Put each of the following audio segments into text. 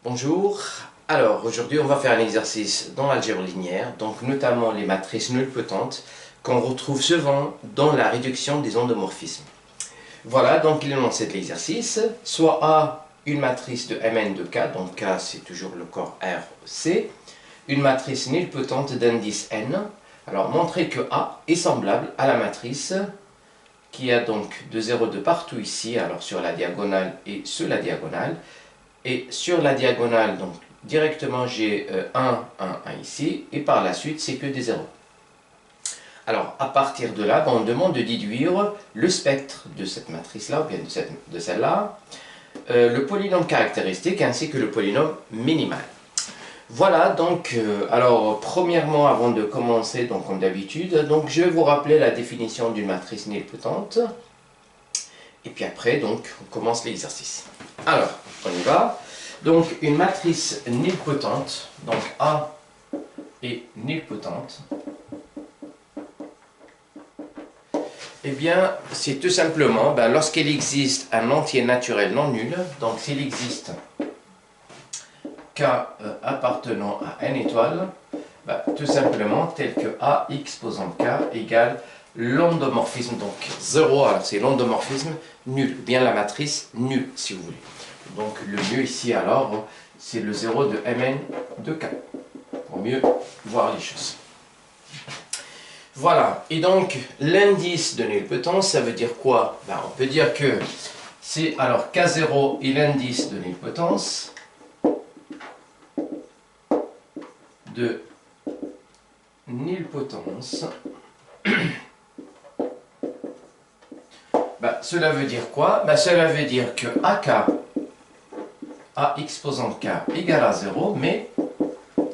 Bonjour, alors aujourd'hui on va faire un exercice dans l'algèbre linéaire, donc notamment les matrices nulles-potentes qu'on retrouve souvent dans la réduction des endomorphismes. Voilà donc l'énoncé de l'exercice, soit A, une matrice de Mn de K, donc K c'est toujours le corps RC, une matrice nulles-potente d'indice N. Alors montrer que A est semblable à la matrice qui a donc de 0 de partout ici, alors sur la diagonale et sur la diagonale. Et sur la diagonale, donc directement j'ai 1, 1, 1 ici, et par la suite c'est que des zéros. Alors à partir de là, on demande de déduire le spectre de cette matrice-là, ou bien de celle-là, le polynôme caractéristique ainsi que le polynôme minimal. Voilà, donc, alors premièrement, avant de commencer, donc comme d'habitude, donc je vais vous rappeler la définition d'une matrice nilpotente. Et puis après, donc, on commence l'exercice. Alors, on y va. Donc, une matrice nilpotente, donc A est nilpotente, eh bien, c'est tout simplement, lorsqu'il existe un entier naturel non nul, donc s'il existe K appartenant à n étoiles, tout simplement tel que A exposant K égale l'endomorphisme, donc 0, alors c'est l'endomorphisme nul, bien la matrice nulle si vous voulez. Donc le mieux ici alors, c'est le 0 de Mn de K, pour mieux voir les choses. Voilà, et donc l'indice de nilpotence, ça veut dire quoi? On peut dire que c'est alors K0 est l'indice de nilpotence de nilpotence. Cela veut dire quoi? Cela veut dire que AK, A exposant K égale à 0, mais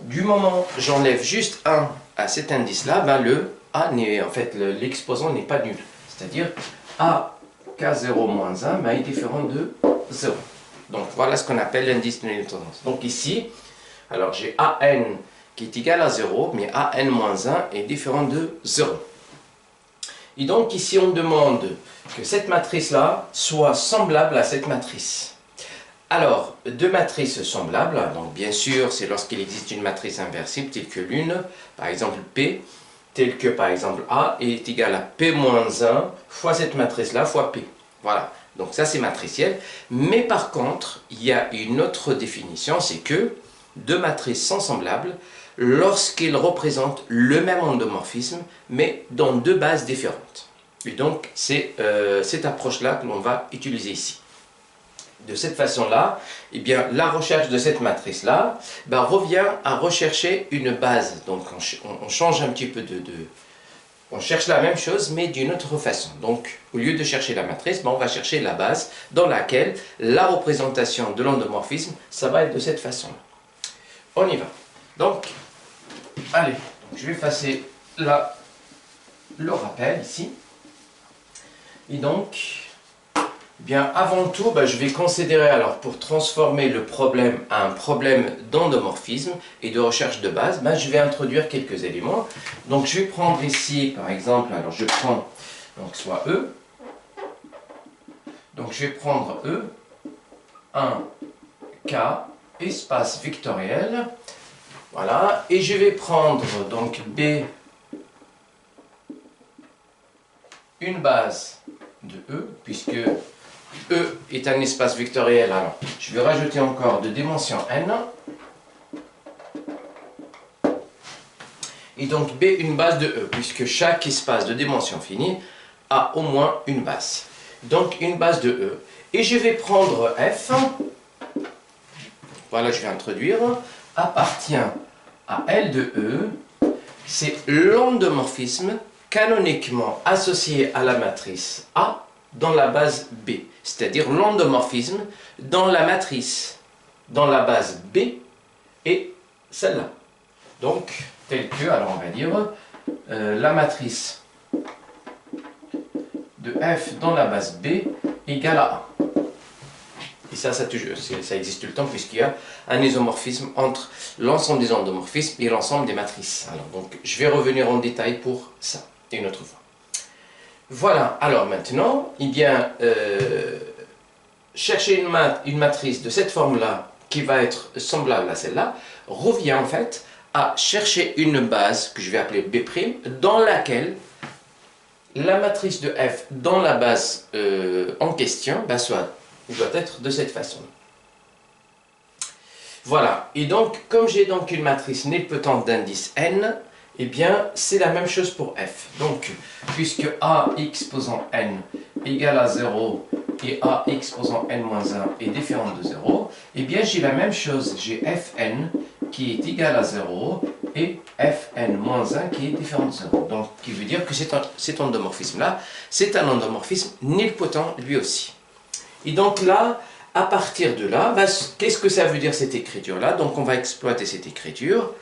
du moment où j'enlève juste 1 à cet indice-là, le A n'est, en fait, l'exposant n'est pas nul. C'est-à-dire A K0 moins 1 est différent de 0. Donc voilà ce qu'on appelle l'indice de nilpotence. Donc ici, alors j'ai AN qui est égal à 0, mais AN moins 1 est différent de 0. Et donc ici on demande que cette matrice-là soit semblable à cette matrice. Alors, deux matrices semblables, donc bien sûr c'est lorsqu'il existe une matrice inversible telle que l'une, par exemple P, telle que par exemple A est égal à P moins 1 fois cette matrice-là fois P. Voilà, donc ça c'est matriciel. Mais par contre, il y a une autre définition, c'est que deux matrices sont semblables lorsqu'ils représentent le même endomorphisme, mais dans deux bases différentes. Et donc, c'est cette approche-là que l'on va utiliser ici. De cette façon-là, eh bien, la recherche de cette matrice-là revient à rechercher une base. Donc, on change un petit peu on cherche la même chose, mais d'une autre façon. Donc, au lieu de chercher la matrice, on va chercher la base dans laquelle la représentation de l'endomorphisme, ça va être de cette façon-là. On y va. Donc, allez, je vais effacer là le rappel ici. Et donc, bien avant tout, je vais considérer alors pour transformer le problème à un problème d'endomorphisme et de recherche de base, je vais introduire quelques éléments. Donc je vais prendre ici par exemple, alors je prends donc soit E. Donc je vais prendre E, 1, K, espace vectoriel. Voilà, et je vais prendre donc B, une base de E, puisque E est un espace vectoriel. Alors, je vais rajouter encore de dimension n. Et donc B, une base de E, puisque chaque espace de dimension finie a au moins une base. Donc une base de E. Et je vais prendre F. Voilà, je vais introduire. Appartient à L de E. C'est l'endomorphisme canoniquement associé à la matrice A dans la base B, c'est-à-dire l'endomorphisme dans la matrice, dans la base B et celle-là. Donc, tel que, alors on va dire, la matrice de F dans la base B égale à A. Et ça existe tout le temps puisqu'il y a un isomorphisme entre l'ensemble des endomorphismes et l'ensemble des matrices. Alors, donc, je vais revenir en détail pour ça une autre fois. Voilà, alors maintenant, chercher une matrice de cette forme-là qui va être semblable à celle-là, revient en fait à chercher une base que je vais appeler B', dans laquelle la matrice de f dans la base en question doit être de cette façon. Voilà, et donc comme j'ai donc une matrice nilpotente d'indice n, eh bien c'est la même chose pour f. Donc puisque ax posant n égale à 0 et ax posant n-1 est différent de 0, eh bien j'ai la même chose, j'ai fn qui est égal à 0 et fn-1 qui est différent de 0. Donc, qui veut dire que cet endomorphisme-là, c'est un endomorphisme nilpotent lui aussi. Et donc là, à partir de là, qu'est-ce que ça veut dire cette écriture-là? Donc on va exploiter cette écriture.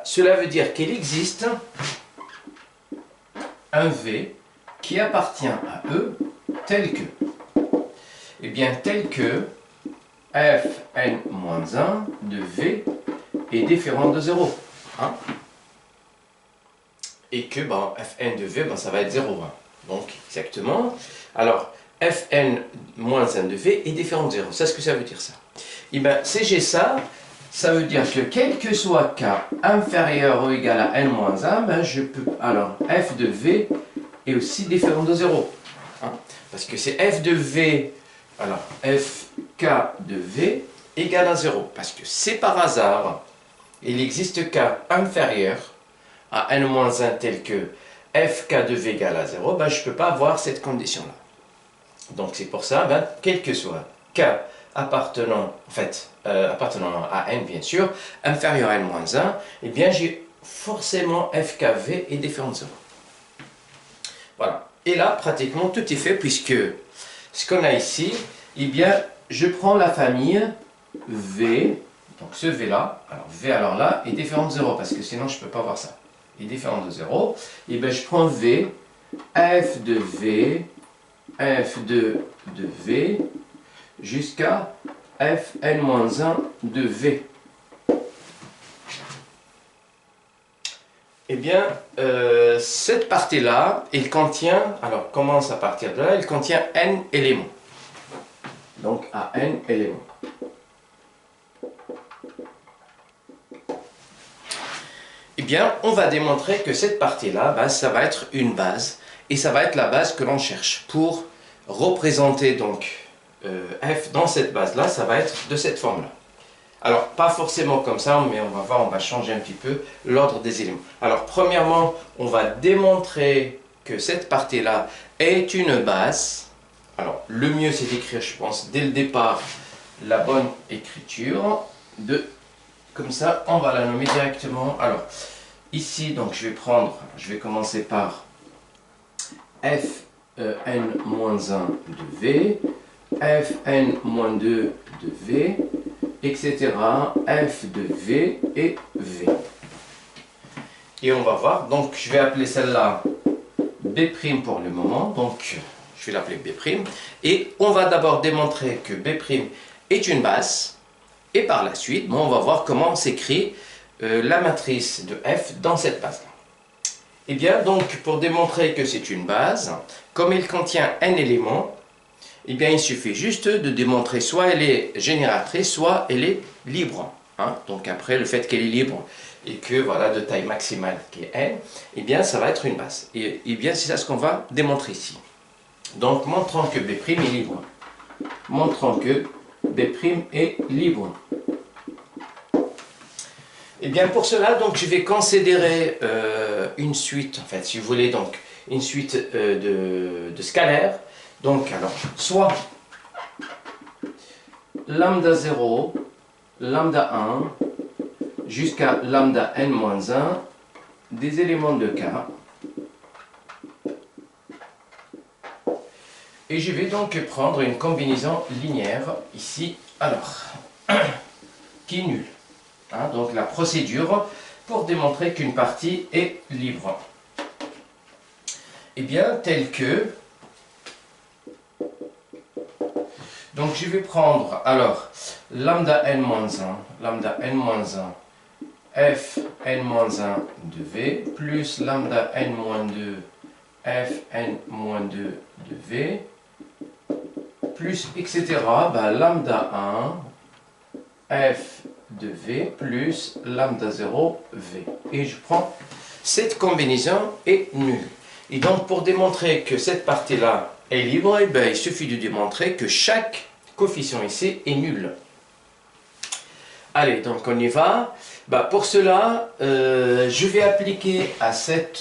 Cela veut dire qu'il existe un V qui appartient à E tel que, eh bien tel que fn-1 de V est différent de 0. Hein? Et que fn de V, ça va être 0. Hein? Donc exactement. Alors, fn-1 de V est différent de 0. C'est ce que ça veut dire ça. Et bien, si j'ai ça, ça veut dire que quel que soit k inférieur ou égal à n-1, je peux. Alors, f de V est aussi différent de 0. Hein? Parce que c'est f de V, alors fk de V égale à 0. Parce que c'est par hasard, il existe k inférieur à n-1 tel que fk de V égale à 0, je ne peux pas avoir cette condition-là. Donc c'est pour ça, quel que soit k appartenant à n bien sûr, inférieur à n-1, eh bien j'ai forcément fkv est différent de 0. Voilà. Et là, pratiquement tout est fait puisque ce qu'on a ici, eh bien je prends la famille V, donc ce V là, alors V alors là est différent de 0 parce que sinon je ne peux pas voir ça. Il est différent de 0. Et bien je prends V, f de V, f2 de V jusqu'à fn-1 de V. Eh bien, cette partie-là, elle contient, alors commence à partir de là, elle contient n éléments. Donc à n éléments. Eh bien, on va démontrer que cette partie-là, ça va être une base, et ça va être la base que l'on cherche. Pour représenter donc f dans cette base-là, ça va être de cette forme-là. Alors, pas forcément comme ça, mais on va voir, on va changer un petit peu l'ordre des éléments. Alors, premièrement, on va démontrer que cette partie-là est une base. Alors, le mieux, c'est d'écrire, je pense, dès le départ, la bonne écriture. Comme ça, on va la nommer directement. Alors, ici, donc, je vais commencer par fn-1 de V, fn-2 de V, etc. f de V et V. Et on va voir, donc je vais appeler celle-là B' pour le moment, donc je vais l'appeler B'. Et on va d'abord démontrer que B' est une base, et par la suite, on va voir comment s'écrit la matrice de f dans cette base-là. Et bien, donc, pour démontrer que c'est une base, comme il contient n éléments, eh bien, il suffit juste de démontrer soit elle est génératrice, soit elle est libre. Hein? Donc après, le fait qu'elle est libre et que, voilà, de taille maximale qui est n, eh bien, ça va être une base. Et bien, c'est ça ce qu'on va démontrer ici. Donc, montrant que B' est libre. Montrant que B' est libre. Et bien, pour cela, donc, je vais considérer une suite, en fait, si vous voulez, donc, une suite de scalaires. Donc, alors, soit lambda 0, lambda 1, jusqu'à lambda n-1 des éléments de K. Et je vais donc prendre une combinaison linéaire ici, alors, qui est nulle. Hein, donc, la procédure pour démontrer qu'une partie est libre. Eh bien, telle que... Donc je vais prendre alors lambda n-1, f n-1 de V plus lambda n-2, f n-2 de V plus etc. Lambda 1 f de v plus lambda 0 v. Et je prends cette combinaison est nulle. Et donc pour démontrer que cette partie-là est libre, eh bien, il suffit de démontrer que chaque coefficient ici est nul. Allez, donc on y va. Bah, pour cela, je vais appliquer à cet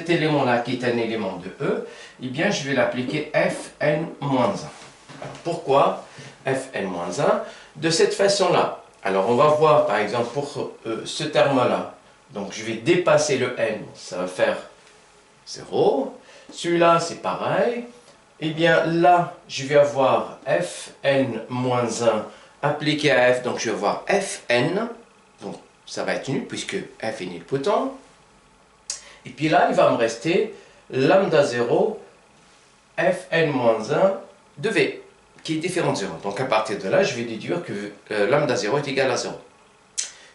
élément-là qui est un élément de E, eh bien je vais l'appliquer Fn-1. Pourquoi Fn-1? De cette façon-là. Alors on va voir par exemple pour ce terme-là. Donc je vais dépasser le n, ça va faire 0. Celui-là c'est pareil. Eh bien là, je vais avoir Fn-1 appliqué à f, donc je vais avoir Fn. Donc ça va être nul puisque f est nilpotent. Et puis là, il va me rester lambda 0 Fn-1 de v, qui est différent de 0. Donc à partir de là, je vais déduire que lambda 0 est égal à 0.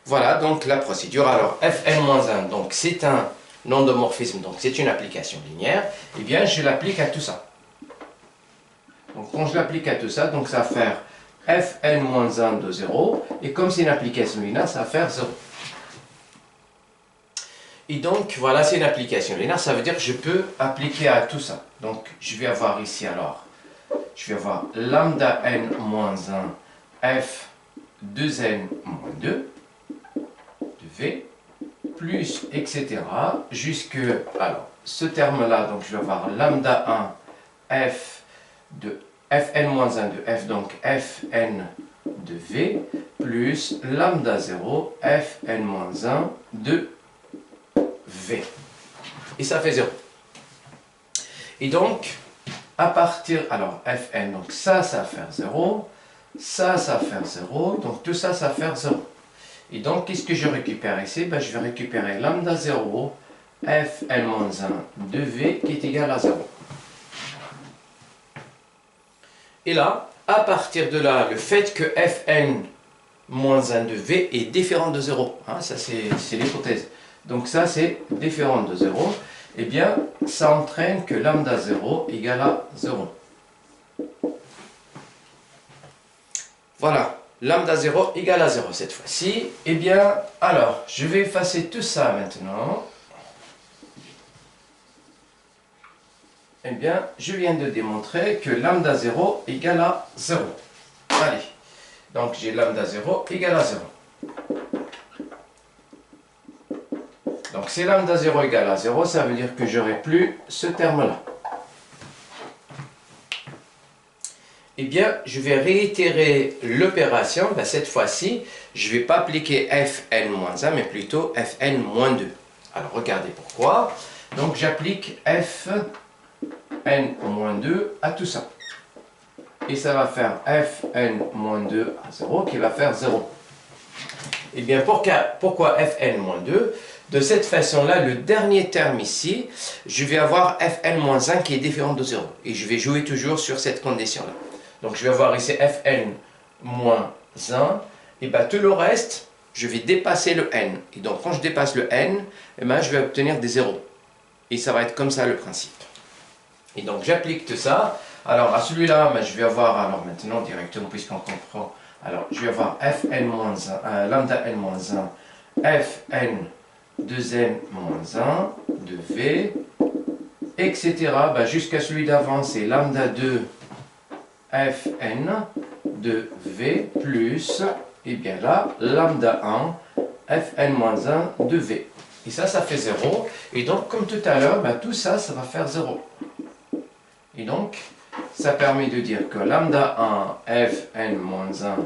Voilà donc la procédure. Alors Fn-1, donc c'est un endomorphisme, donc c'est une application linéaire. Eh bien, je l'applique à tout ça. Donc quand je l'applique à tout ça, donc ça va faire Fn-1 de 0. Et comme c'est une application linéaire, ça va faire 0. Et donc, voilà, c'est une application linéaire, ça veut dire que je peux appliquer à tout ça. Donc, je vais avoir ici, alors, je vais avoir lambda n-1 f 2n-2 de v, plus, etc. jusque, alors, ce terme-là, donc je vais avoir lambda 1 f de fn-1 de f, donc fn de v, plus lambda 0 fn-1 de v. Et ça fait 0. Et donc, à partir, alors fn, donc ça va faire 0, ça va faire 0, donc tout ça va faire 0. Et donc, qu'est-ce que je récupère ici? Ben, je vais récupérer lambda 0 fn-1 de v qui est égal à 0. Et là, à partir de là, le fait que fn-1 de v est différent de 0, hein, ça c'est l'hypothèse. Donc ça c'est différent de 0, eh bien ça entraîne que lambda 0 égale à 0. Voilà, lambda 0 égale à 0 cette fois-ci. Eh bien, alors, je vais effacer tout ça maintenant. Eh bien, je viens de démontrer que lambda 0 égale à 0. Allez, donc j'ai lambda 0 égale à 0. Donc si lambda 0 égale à 0, ça veut dire que j'aurai plus ce terme-là. Eh bien, je vais réitérer l'opération. Ben, cette fois-ci, je ne vais pas appliquer Fn-1, mais plutôt Fn-2. Alors, regardez pourquoi. Donc, j'applique Fn-2 à tout ça. Et ça va faire Fn-2 à 0, qui va faire 0. Eh bien, pourquoi Fn-2? De cette façon-là, le dernier terme ici, je vais avoir Fn-1 qui est différent de 0. Et je vais jouer toujours sur cette condition-là. Donc je vais avoir ici Fn-1, et bien tout le reste, je vais dépasser le n. Et donc quand je dépasse le n, eh ben, je vais obtenir des zéros. Et ça va être comme ça le principe. Et donc j'applique tout ça. Alors à celui-là, ben, je vais avoir, alors maintenant directement, puisqu'on comprend, alors je vais avoir Fn-1, lambda n-1, Fn 2n-1 de v, etc. Ben, jusqu'à celui d'avant, c'est lambda 2 Fn de v plus, et bien là, lambda 1 Fn-1 de v. Et ça fait 0. Et donc, comme tout à l'heure, ben, tout ça, ça va faire 0. Et donc, ça permet de dire que lambda 1 Fn-1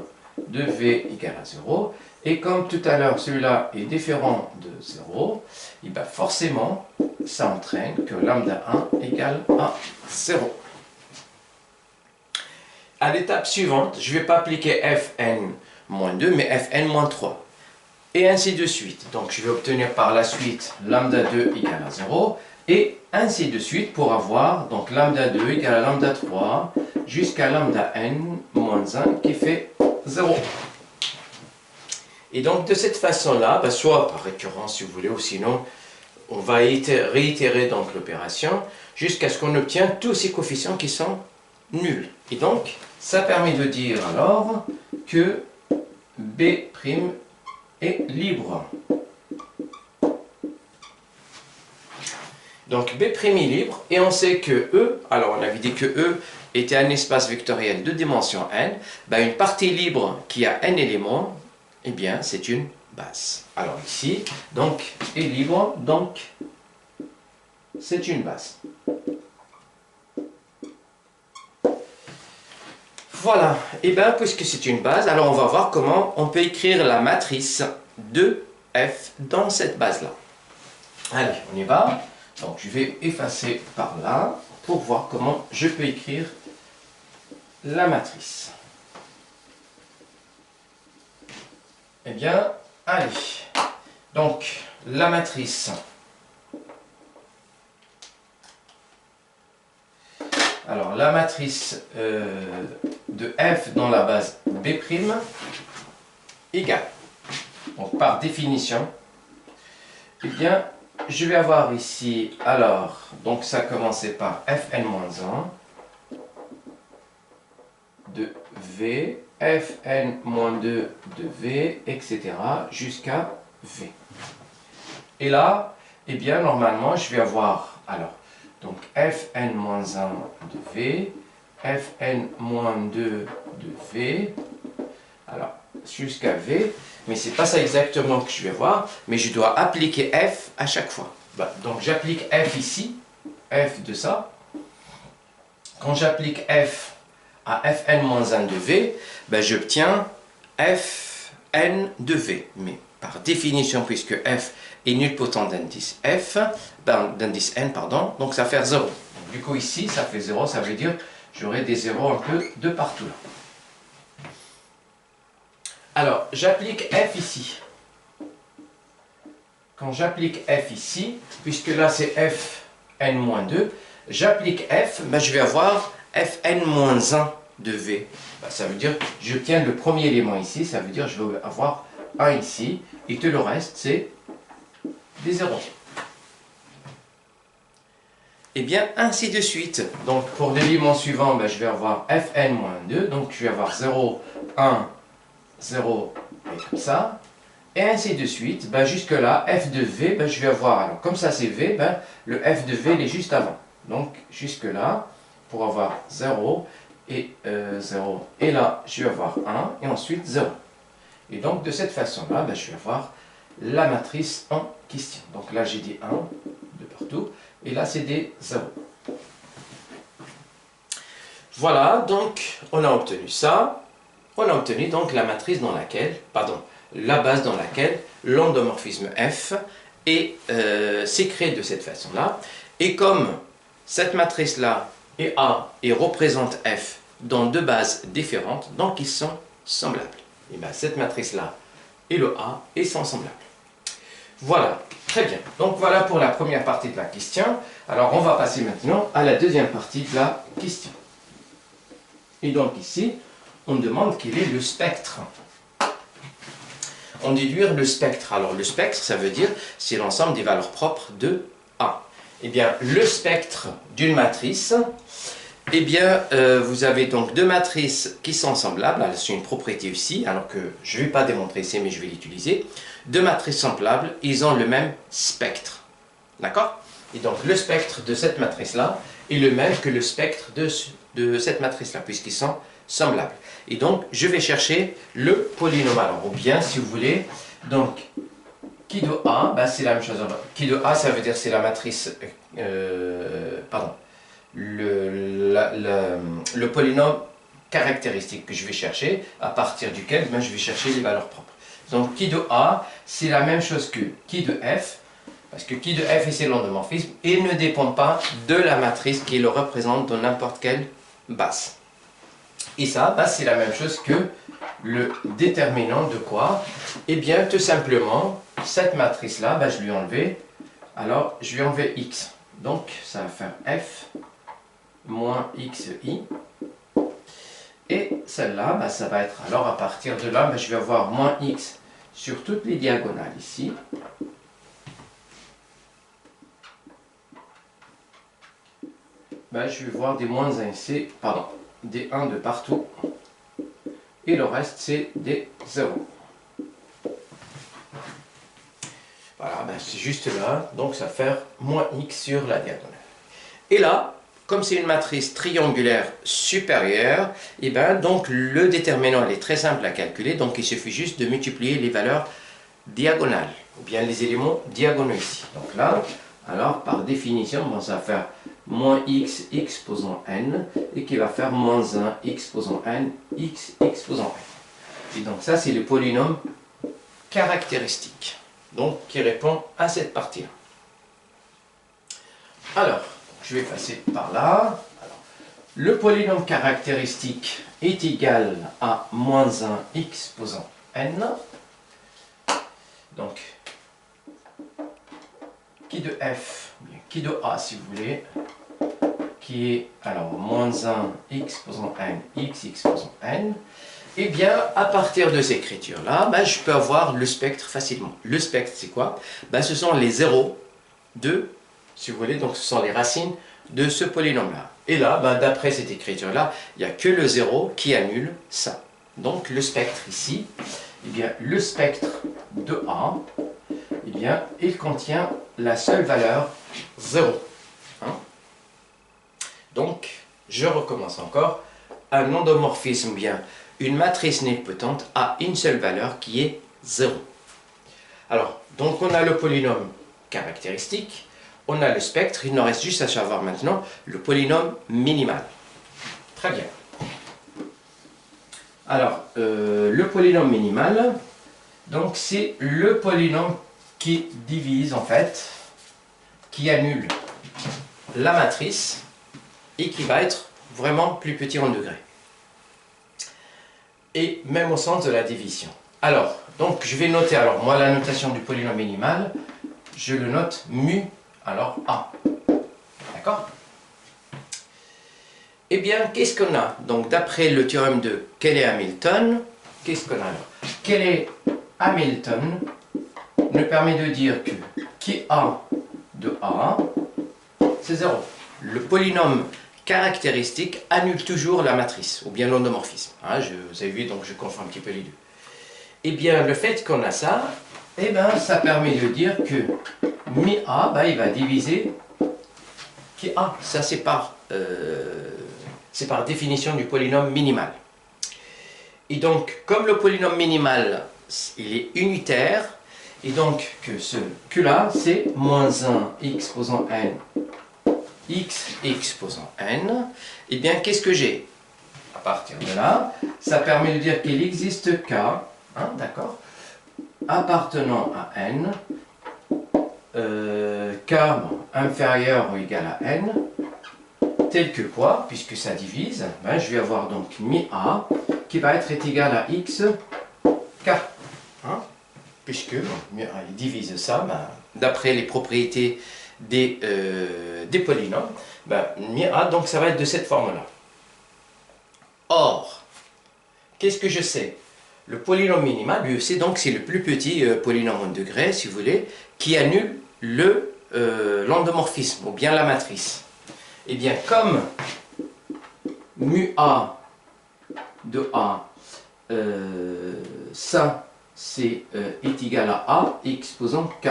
de v égale à 0. Et comme tout à l'heure, celui-là est différent de 0, et ben forcément, ça entraîne que lambda 1 égale à 0. À l'étape suivante, je ne vais pas appliquer Fn-2, mais Fn-3. Et ainsi de suite. Donc, je vais obtenir par la suite lambda 2 égale à 0. Et ainsi de suite pour avoir donc lambda 2 égale à lambda 3 jusqu'à lambda n-1 qui fait 0. Et donc, de cette façon-là, ben, soit par récurrence si vous voulez, ou sinon, on va réitérer donc l'opération jusqu'à ce qu'on obtienne tous ces coefficients qui sont nuls. Et donc, ça permet de dire alors que B' est libre. Donc B' est libre, et on sait que E, alors on avait dit que E était un espace vectoriel de dimension n, ben une partie libre qui a n éléments, eh bien c'est une base. Alors ici, donc est libre, donc c'est une base. Voilà, et bien puisque c'est une base, alors on va voir comment on peut écrire la matrice de F dans cette base-là. Allez, on y va. Donc je vais effacer par là pour voir comment je peux écrire la matrice. Eh bien, allez. Donc la matrice. Alors la matrice de F dans la base B' égale. Donc par définition, eh bien, je vais avoir ici, alors, donc ça commençait par Fn-1 de V, Fn-2 de V, etc. jusqu'à V. Et là, eh bien, normalement, je vais avoir, alors, donc Fn-1 de V, Fn-2 de V, alors, jusqu'à V, mais c'est pas ça exactement que je vais voir, mais je dois appliquer F à chaque fois. Donc j'applique F ici, F de ça. Quand j'applique F à Fn-1 de V, ben j'obtiens Fn de V. Mais par définition, puisque F est nulpotent d'indice F, d'indice N, pardon, donc ça fait 0. Donc, du coup ici, ça fait 0, ça veut dire j'aurai des zéros un peu de partout là. Alors, j'applique F ici. Quand j'applique F ici, puisque là c'est Fn-2, j'applique F, ben je vais avoir Fn-1 de V. Ben, ça veut dire, j'obtiens le premier élément ici, ça veut dire je vais avoir 1 ici, et tout le reste c'est des zéros. Et bien, ainsi de suite. Donc, pour l'élément suivant, ben, je vais avoir Fn-2, donc je vais avoir 0, 1, 0 et comme ça, et ainsi de suite, ben jusque là, f de v, ben je vais avoir, alors comme ça c'est v, ben le f de v il est juste avant, donc jusque là, pour avoir 0 et 0, et là je vais avoir 1, et ensuite 0, et donc de cette façon là, ben, je vais avoir la matrice en question. Donc là j'ai des 1 de partout, et là c'est des 0. Voilà, donc on a obtenu ça. On a obtenu donc la matrice dans laquelle, pardon, la base dans laquelle l'endomorphisme F s'est créé de cette façon-là. Et comme cette matrice-là est A et représente F dans deux bases différentes, donc ils sont semblables. Et bien cette matrice-là et le A et sont semblables. Voilà, très bien. Donc voilà pour la première partie de la question. Alors on va passer maintenant à la deuxième partie de la question. Et donc ici, on demande quel est le spectre. On déduire le spectre. Alors le spectre, ça veut dire c'est l'ensemble des valeurs propres de A. Eh bien, le spectre d'une matrice, eh bien, vous avez donc deux matrices qui sont semblables. C'est une propriété ici, alors que je ne vais pas démontrer ici, mais je vais l'utiliser. Deux matrices semblables, ils ont le même spectre. D'accord? Et donc le spectre de cette matrice-là est le même que le spectre de cette matrice-là, puisqu'ils sont semblables. Et donc, je vais chercher le polynôme. Alors, ou bien, si vous voulez, donc, qui de A, ben, c'est la même chose. Qui de A, ça veut dire c'est la matrice, pardon, le polynôme caractéristique que je vais chercher, à partir duquel ben, je vais chercher les valeurs propres. Donc, qui de A, c'est la même chose que qui de F, parce que qui de F c'est l'endomorphisme, et ne dépend pas de la matrice qui le représente dans n'importe quelle base. Et ça, bah, c'est la même chose que le déterminant de quoi? Eh bien, tout simplement, cette matrice-là, bah, je lui ai enlevé. Alors, je lui ai enlevé x. Donc, ça va faire f moins xi. Et celle-là, bah, ça va être, alors à partir de là, bah, je vais avoir moins x sur toutes les diagonales ici. Bah, je vais voir des moins 1 ici, pardon, des 1 de partout. et le reste c'est des zéros. Voilà, ben c'est juste là, donc ça va faire moins x sur la diagonale. Et là, comme c'est une matrice triangulaire supérieure, et ben donc le déterminant il est très simple à calculer, donc il suffit juste de multiplier les valeurs diagonales, ou bien les éléments diagonaux ici. Donc là, alors par définition, bon, ça va faire moins x exposant n, et qui va faire moins 1 exposant n, x exposant n. Et donc ça c'est le polynôme caractéristique, donc qui répond à cette partie-là. Alors, je vais passer par là. Alors, le polynôme caractéristique est égal à moins 1 exposant n. Donc, qui de f, qui de a si vous voulez, qui est alors moins 1 exposant n, x exposant n. Et bien, à partir de cette écriture-là, ben, je peux avoir le spectre facilement. Le spectre, c'est quoi? Ben, ce sont les zéros de, si vous voulez, donc ce sont les racines de ce polynôme-là. Et là, ben, d'après cette écriture-là, il n'y a que le 0 qui annule ça. Donc, le spectre ici, eh bien, le spectre de A, eh bien, il contient la seule valeur 0. Hein? Donc, je recommence encore. Un endomorphisme, bien, une matrice nilpotente a une seule valeur qui est 0. Alors, donc on a le polynôme caractéristique, on a le spectre, il nous reste juste à savoir maintenant le polynôme minimal. Très bien. Alors, le polynôme minimal, donc c'est le polynôme qui divise en fait, qui annule la matrice et qui va être vraiment plus petit en degrés. Et même au sens de la division. Alors, donc je vais noter, alors moi la notation du polynôme minimal, je le note mu, alors A. D'accord? Eh bien, qu'est-ce qu'on a? Donc d'après le théorème de Cayley-Hamilton, qu'est-ce qu'on a alors? Cayley-Hamilton nous permet de dire que qui A de A, c'est 0. Le polynôme caractéristique annule toujours la matrice, ou bien l'endomorphisme. Hein, vous avez vu, donc je confonds un petit peu les deux. Eh bien, le fait qu'on a ça, eh bien, ça permet de dire que mi A, ben, il va diviser qui A. Ça, c'est par définition du polynôme minimal. Et donc, comme le polynôme minimal, il est unitaire, et donc que ce Q-là, c'est moins 1 exposant n x exposant n, et bien qu'est-ce que j'ai? À partir de là, ça permet de dire qu'il existe k, hein, d'accord, appartenant à n, k inférieur ou égal à n, tel que quoi, puisque ça divise, ben, je vais avoir donc mi a qui va être égal à x k, hein, puisque mi a il divise ça, ben, d'après les propriétés des polynômes, ben, mi a, donc ça va être de cette forme-là. Or, qu'est-ce que je sais? Le polynôme minimal, lui aussi, donc c'est le plus petit polynôme en degrés, si vous voulez, qui annule l'endomorphisme, ou bien la matrice. Et bien, comme mu a de a, ça est égal à a exposant k.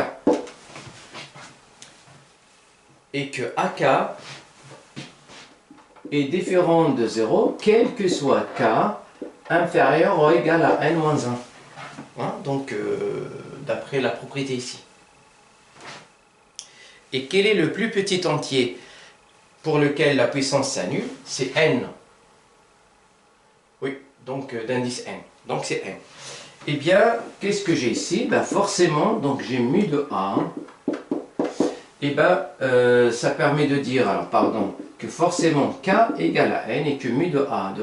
Et que ak est différent de 0, quel que soit k inférieur ou égal à n-1. Hein? Donc, d'après la propriété ici. Et quel est le plus petit entier pour lequel la puissance s'annule? C'est n. Oui, donc d'indice n. Donc c'est n. Eh bien, qu'est-ce que j'ai ici? Ben, forcément, donc j'ai mu de a. Et ben, ça permet de dire, alors pardon, que forcément k égale à n et que mu de a,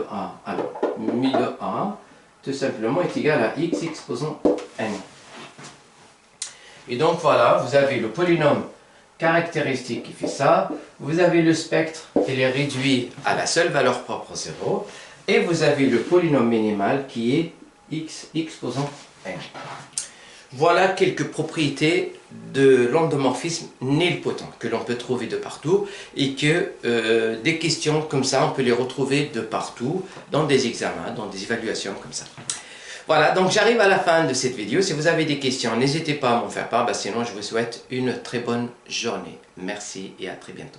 alors mu de a, tout simplement est égal à x exposant n. Et donc voilà, vous avez le polynôme caractéristique qui fait ça, vous avez le spectre, il est réduit à la seule valeur propre 0, et vous avez le polynôme minimal qui est x exposant n. Voilà quelques propriétés de l'endomorphisme nilpotent que l'on peut trouver de partout et que des questions comme ça, on peut les retrouver de partout dans des examens, dans des évaluations comme ça. Voilà, donc j'arrive à la fin de cette vidéo. Si vous avez des questions, n'hésitez pas à m'en faire part. Sinon, je vous souhaite une très bonne journée. Merci et à très bientôt.